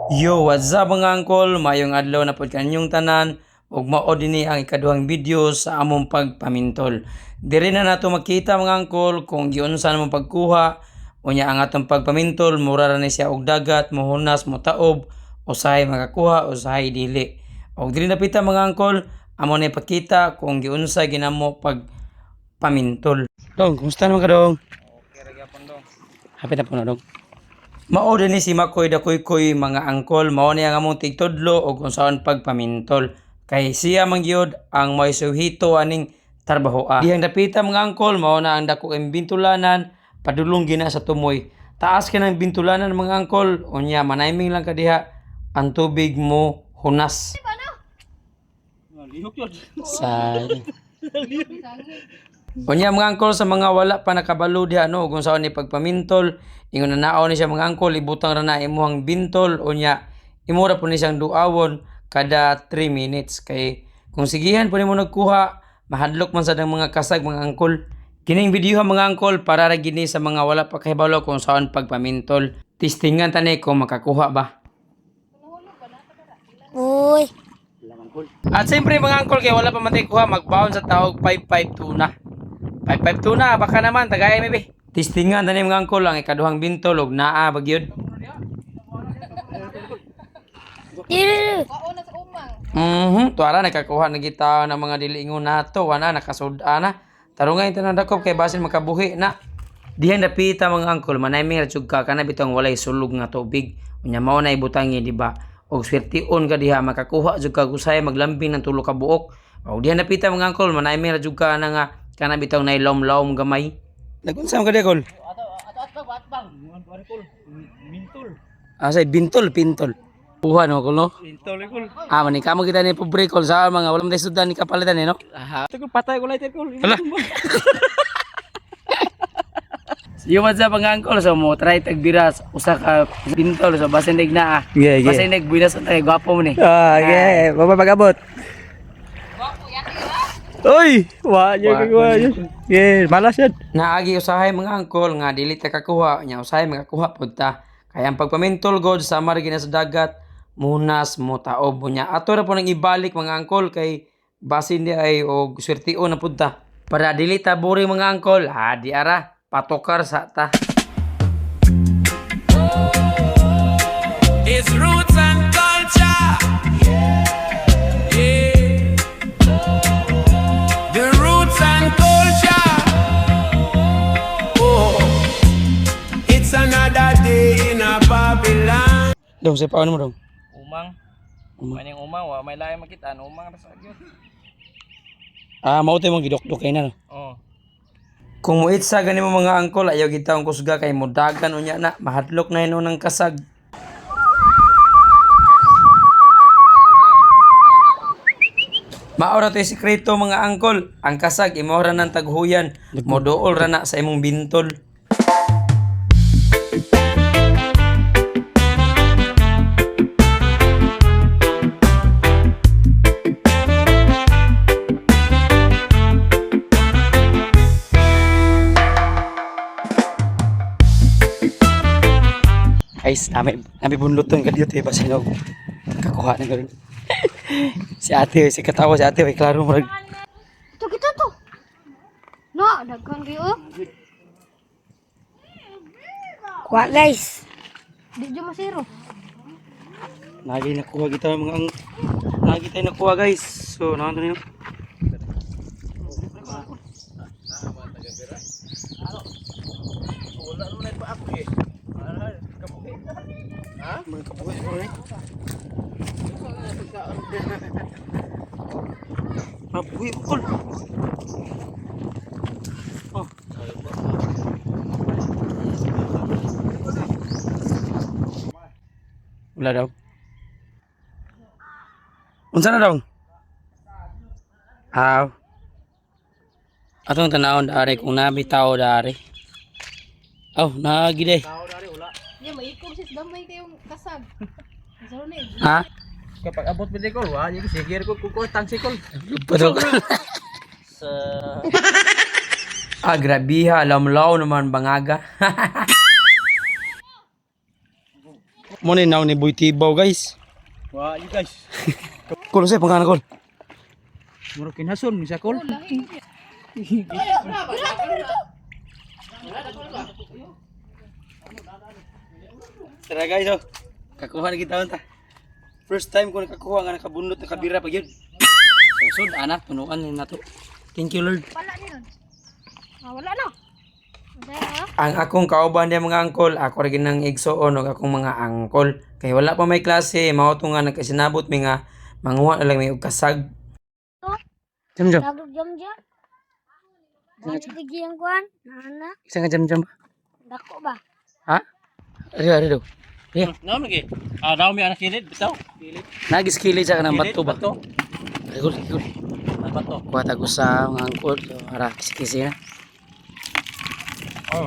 Yo, what's up mga angkol? Mayong adlaw na pod kanyong tanan ug mao dinhi ang ikaduhang video sa among pagpamintol. Diri na nato makita mga angkol kung giunsa namang pagkuha unya ang atong pagpamintol mura ra ni siya og dagat, mohunas, motaob, usahay makakuha, usahay dili. Og diri napita mga angkol, amo na ipakita kung giunsa ginamo pagpamintol. Dong, kumusta naman ka dong? Okay, ra gyapon dong. Hapit na po na dong. Mao din ni si Makoy da Kuy mga angkol, mao ni ang among tigtudlo og kung saan pagpamintol. Kay siya man gyud ang may suhito aning trabahoa. Dihang dapita mga angkol, mao na ang dako ang bintulanan, padulong gina sa tumoy. Taas ka ng bintulanan mga angkol, unya manayming lang ka diha ang tubig mo hunas. Lihok yun. Say. Unya mga angkol sa mga wala pa nakabalo diha no kung saan ni pagpamintol, ingon na naon ni siya mga angkol ibutang ra na imuhang bintol unya imura po ni siyang duawon kada 3 minutes kay kung sigihan po nimo nagkuha mahadlok man sa mga kasag mga angkol. Kining video mga angkol para ra gini sa mga wala pa kahibalo kung saan pagpamintol. Testingan tani kung makakuha ba. Uy, At siyempre mga angkol kay wala pa man tayo kuha magbaon sa tawag 552 na. 552 na baka naman tagay maybe. Testingan tani mga angkol ang ikaduhang bintol og naa bagyod. dili. Tuara nakakuha na kita ng mga diliingon nato wana nakasuda na. Tarungay tanan dakop kay basin makabuhi na. Dihan dapita mga angkol manaymi ra jud ka kana bitong walay sulog nga tubig. Unya mao na ibutangi di ba? Og swertiun ka diha makakuha jud ka gusay maglambing ng tulo ka buok. Og dihan dapita mga angkol manaymi ra jud ka na nga kana bitong nailom-lom gamay. Nagunsa ka diha kol? Atbang. Ano kol? Mintol. Asay bintol pintol. Puha no kol no? Mintol kol. Maning kamo kita ni pobre kol sa mga walang day sudan ni kapalitan no? Ito kol patay ko lighter kol. Hala. Yung what's up mga angkol, so mo try tagbiras usa ka bintol so basin dig na ah. Yeah, yeah. Basin dig binas tay gwapo mo ni. Okay. Baba pag-abot. Uy! Wa yun. Yeah, malas yan. Naagi usahay mga angkol nga dili ta kakuha nya usahay makakuha pud ta. Kaya ang pagpamintol god sa margina sa dagat munas mo taob nya. Ato ra po nang ibalik mga angkol kay basin di ay og swertion na pud ta. Para dili ta boring mga angkol, ha di ara patokar sa ta. It's roots and culture. Yeah. The roots and culture. Oh, it's another day in a Babylon. Dong say paano mo dong? Umang. Maning umang wa may lahi makita umang ra sa gyud. Mao tay mong gidokdok kay na. Oh. Kung muitsa gani mo mga angkol ayaw kita ang kusga kay mudagan unya na mahadlok na hinon ng kasag. Maora to sikreto mga angkol, ang kasag imo ra nang taghuyan, moduol ra na sa imong bintol. Guys, nami bunluton ka dito ba sinog. Kakuha na gawin. Si ate, si katawa si ate, may klaro mo. Ito kita to. No, daghan kayo. Kuha guys. Di jo masiro. Lagi nakuha kita mga lagi tayo nakuha guys. So, naman yun. Mga kabuhay ko rin. Mabuhay ko kol. Oh. Wala daw. Unsa na daw? Atong tanawon dari kung nabitaw dari. Oh, nagi day. Di maikom sis damay kayong kasag. Saro ni. Ha? Kapag abot mo kol wa yung sige ko tangsi kol. Padok. Sa Grabiha, lamlaw naman bangaga. Mo ni naw ni Boy Tibaw guys. Wah, you guys. Kol say pangana kol. Muro kinhason mi sa kol. Tara guys oh. Kakuha na kita unta. First time ko nakakuha nga nakabunot na kabira pa gyud. Susod anak punuan ni nato. Thank you Lord. Wala ni nun. Wala na. Dahil Ang akong kauban diya mga angkol, ako rin ng igsoon og akong mga angkol. Kay wala pa may klase, mao to nga nagkasinabot mi nga manguha na lang may og kasag. Jam. Dagdag jam jam. Dagdag yang kuan. Nana, Isa nga jam. dako ba? Ha? Ari daw. Naam lagi. Ah, daw mi anak kilid bitaw. Kilid. Nagiskili sa kanang bato ba? Bato. Rigol. Bato. Kuha ta ko sa mga angkol. So, ara kisi na. Oh,